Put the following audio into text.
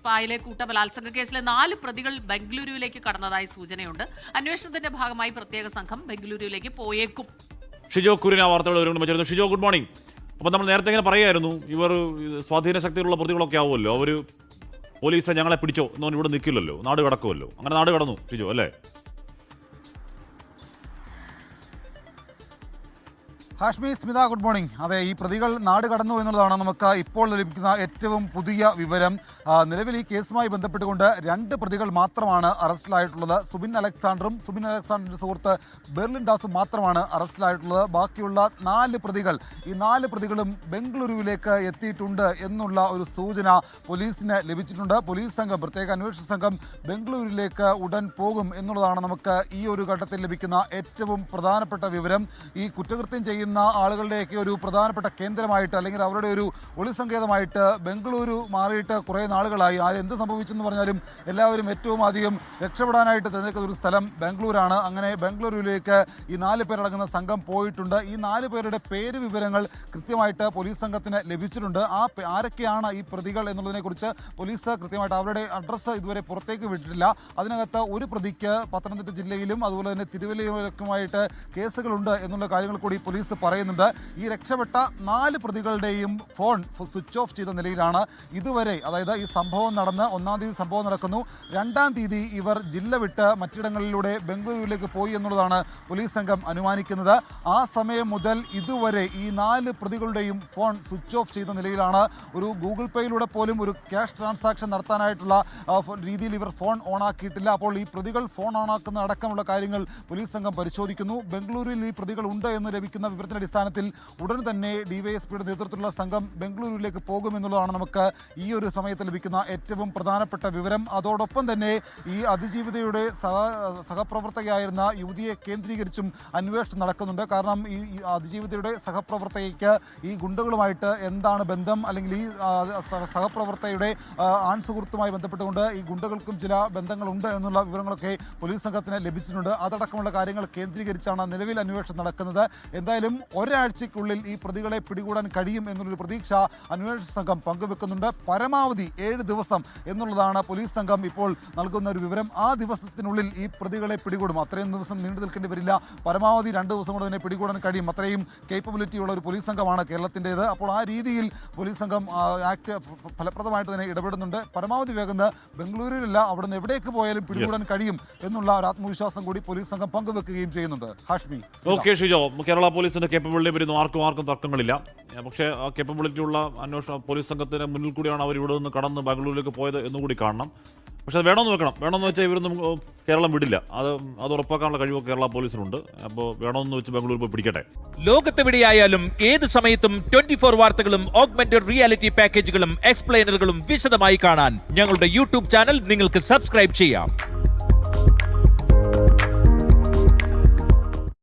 സ്പായിലെ കൂട്ടബലാത്സംഗ കേസിലെ 4 പ്രതികൾ ബംഗളൂരുവിലേക്ക് കടന്നതായി സൂചനയുണ്ട്. അന്വേഷണത്തിന്റെ ഭാഗമായി പ്രത്യേക സംഘം ബംഗളൂരുവിലേക്ക് പോയേക്കും. ഷിജോ കുര്യൻ വാർത്തകൾ വരുന്നു. Shijo, good morning. അപ്പോൾ നമ്മൾ നേരത്തെ ഇങ്ങനെ പറയായിരുന്നു, ഇവർ സ്വാധീന ശക്തിയിലുള്ള പ്രതികളൊക്കെ ആവുമല്ലോ, അവർ പോലീസ് ഞങ്ങളെ പിടിച്ചോ എന്നൊന്നും ഇവിടെ നിൽക്കില്ലല്ലോ, നാട് കടക്കുമല്ലോ. അങ്ങനെ നാട് കടന്നു ഷിജോ അല്ലേ? Hashmi, Smitha, good morning. അതെ, ഈ പ്രതികൾ നാട് കടന്നു എന്നുള്ളതാണ് നമുക്ക് ഇപ്പോൾ ലഭിക്കുന്ന ഏറ്റവും പുതിയ വിവരം. നിലവിൽ ഈ കേസുമായി ബന്ധപ്പെട്ടുകൊണ്ട് 2 പ്രതികൾ മാത്രമാണ് അറസ്റ്റിലായിട്ടുള്ളത്. സുബിൻ അലക്സാണ്ടറിന്റെ സുഹൃത്ത് ബെർലിൻ ദാസും മാത്രമാണ് അറസ്റ്റിലായിട്ടുള്ളത്. ബാക്കിയുള്ള 4 പ്രതികൾ, ഈ 4 പ്രതികളും ബംഗളൂരുവിലേക്ക് എത്തിയിട്ടുണ്ട് എന്നുള്ള ഒരു സൂചന പോലീസിന് ലഭിച്ചിട്ടുണ്ട്. പോലീസ് സംഘം, പ്രത്യേക അന്വേഷണ സംഘം ബംഗളൂരുവിലേക്ക് ഉടൻ പോകും എന്നുള്ളതാണ് നമുക്ക് ഈ ഒരു ഘട്ടത്തിൽ ലഭിക്കുന്ന ഏറ്റവും പ്രധാനപ്പെട്ട വിവരം. ഈ കുറ്റകൃത്യം ചെയ്യുന്ന ആളുകളുടെയൊക്കെ ഒരു പ്രധാനപ്പെട്ട കേന്ദ്രമായിട്ട്, അല്ലെങ്കിൽ അവരുടെ ഒരു ഒളിസങ്കേതമായിട്ട് ബംഗളൂരു മാറിയിട്ട് കുറേ നാളുകളായി. എന്ത് സംഭവിച്ചെന്ന് പറഞ്ഞാലും എല്ലാവരും ഏറ്റവും അധികം രക്ഷപ്പെടാനായിട്ട് തിരഞ്ഞെടുക്കുന്ന ഒരു സ്ഥലം ബാംഗ്ലൂരാണ്. അങ്ങനെ ബാംഗ്ലൂരിലേക്ക് ഈ 4 പേരടങ്ങുന്ന സംഘം പോയിട്ടുണ്ട്. ഈ 4 പേരുടെ പേര് വിവരങ്ങൾ കൃത്യമായിട്ട് പോലീസ് സംഘത്തിന് ലഭിച്ചിട്ടുണ്ട്. ആരൊക്കെയാണ് ഈ പ്രതികൾ എന്നുള്ളതിനെക്കുറിച്ച് പോലീസ് കൃത്യമായിട്ട് അവരുടെ അഡ്രസ്സ് ഇതുവരെ പുറത്തേക്ക് വിട്ടിട്ടില്ല. അതിനകത്ത് ഒരു പ്രതിക്ക് പത്തനംതിട്ട ജില്ലയിലും അതുപോലെ തന്നെ തിരുവല്ലയിലുമായിട്ട് കേസുകളുണ്ട് എന്നുള്ള കാര്യങ്ങൾ കൂടി പോലീസ് പറയുന്നുണ്ട്. ഈ രക്ഷപ്പെട്ട 4 പ്രതികളുടെയും ഫോൺ സ്വിച്ച് ഓഫ് ചെയ്ത നിലയിലാണ് ഇതുവരെ. അതായത് ഈ സംഭവം നടന്ന് 1-ാം തീയതി സംഭവം നടക്കുന്നു, 2-ാം തീയതി ഇവർ ജില്ല വിട്ട് മറ്റിടങ്ങളിലൂടെ ബംഗളൂരുവിലേക്ക് പോയി എന്നുള്ളതാണ് പോലീസ് സംഘം അനുമാനിക്കുന്നത്. ആ സമയം മുതൽ ഇതുവരെ ഈ 4 പ്രതികളുടെയും ഫോൺ സ്വിച്ച് ഓഫ് ചെയ്ത നിലയിലാണ്. ഒരു ഗൂഗിൾ പേയിലൂടെ പോലും ഒരു ക്യാഷ് ട്രാൻസാക്ഷൻ നടത്താനായിട്ടുള്ള രീതിയിൽ ഇവർ ഫോൺ ഓണാക്കിയിട്ടില്ല. അപ്പോൾ ഈ പ്രതികൾ ഫോൺ ഓണാക്കുന്ന അടക്കമുള്ള കാര്യങ്ങൾ പോലീസ് സംഘം പരിശോധിക്കുന്നു. ബംഗളൂരുവിൽ ഈ പ്രതികൾ ഉണ്ട് എന്ന് ലഭിക്കുന്ന വിവരത്തിന്റെ അടിസ്ഥാനത്തിൽ ഉടൻ തന്നെ ഡിവൈഎസ്പിയുടെ നേതൃത്വത്തിലുള്ള സംഘം ബംഗളൂരുവിലേക്ക് പോകുമെന്നുള്ളതാണ് നമുക്ക് ഈ ഒരു സമയത്ത് ലഭിക്കുന്ന ഏറ്റവും പ്രധാനപ്പെട്ട വിവരം. അതോടൊപ്പം തന്നെ ഈ അതിജീവിതയുടെ സഹപ്രവർത്തകയായിരുന്ന യുവതിയെ കേന്ദ്രീകരിച്ചും അന്വേഷണം നടക്കുന്നുണ്ട്. കാരണം ഈ അതിജീവിതയുടെ സഹപ്രവർത്തകയ്ക്ക് ഈ ഗുണ്ടകളുമായിട്ട് എന്താണ് ബന്ധം, അല്ലെങ്കിൽ ഈ സഹപ്രവർത്തകയുടെ ആൺ സുഹൃത്തുമായി ബന്ധപ്പെട്ടുകൊണ്ട് ഈ ഗുണ്ടകൾക്കും ചില ബന്ധങ്ങളുണ്ട് എന്നുള്ള വിവരങ്ങളൊക്കെ പോലീസ് സംഘത്തിന് ലഭിച്ചിട്ടുണ്ട്. അതടക്കമുള്ള കാര്യങ്ങൾ കേന്ദ്രീകരിച്ചാണ് നിലവിൽ അന്വേഷണം നടക്കുന്നത്. എന്തായാലും ഒരാഴ്ചയ്ക്കുള്ളിൽ ഈ പ്രതികളെ പിടികൂടാൻ കഴിയും എന്നുള്ളൊരു പ്രതീക്ഷ അന്വേഷണ സംഘം പങ്കുവെക്കുന്നുണ്ട്. പരമാവധി 7 ദിവസം എന്നുള്ളതാണ് പോലീസ് സംഘം ഇപ്പോൾ നൽകുന്ന ഒരു വിവരം. ആ ദിവസത്തിനുള്ളിൽ ഈ പ്രതികളെ പിടികൂടും. അത്രയും ദിവസം നീണ്ടു നിൽക്കേണ്ടി വരില്ല. പരമാവധി 2 ദിവസം കൊണ്ട് തന്നെ പിടികൂടാൻ കഴിയും. അത്രയും കേപ്പബിലിറ്റി ഉള്ള ഒരു പോലീസ് സംഘമാണ് കേരളത്തിൻ്റേത്. അപ്പോൾ ആ രീതിയിൽ പോലീസ് സംഘം ഫലപ്രദമായിട്ട് തന്നെ ഇടപെടുന്നുണ്ട്. പരമാവധി വേഗം ബംഗളൂരുവിലല്ല, അവിടുന്ന് എവിടേക്ക് പോയാലും പിടികൂടാൻ കഴിയും എന്നുള്ള ഒരു ആത്മവിശ്വാസം കൂടി പോലീസ് സംഘം പങ്കുവെക്കുകയും ചെയ്യുന്നുണ്ട്. ഹാഷ്മി, ഓക്കെ ഷിജോ, കേരള പോലീസിന്റെ കേപ്പബിലിറ്റി വരുന്നു, ആർക്കും തർക്കങ്ങളില്ല. പക്ഷേ ആ കേപ്പബിലിറ്റി ഉള്ള അന്വേഷണ പോലീസ് സംഘത്തിന് മുന്നിൽ കൂടിയാണ് അവർ ഇവിടെ നിന്ന് കടന്ന് ബാംഗ്ലൂരിലേക്ക് പോയത് എന്നുകൂടി കാണണം. പക്ഷെ അത് വേണമെന്ന് വെച്ചാൽ ഇവരൊന്നും കേരളം വിടില്ല. അത് ഉറപ്പാക്കാനുള്ള കഴിവ് കേരള പോലീസിനുണ്ട്. അപ്പോൾ വേണമെന്ന് വെച്ച് ബാംഗ്ലൂർ പോയി പിടിക്കട്ടെ. ലോകത്തെവിടെയായാലും ഏത് സമയത്തും 24 വാർത്തകളും ഓഗ്മെന്റഡ് റിയാലിറ്റി പാക്കേജുകളും എക്സ്പ്ലെയിനറുകളും വിശദമായി കാണാൻ ഞങ്ങളുടെ യൂട്യൂബ് ചാനൽ നിങ്ങൾക്ക് സബ്സ്ക്രൈബ് ചെയ്യാം.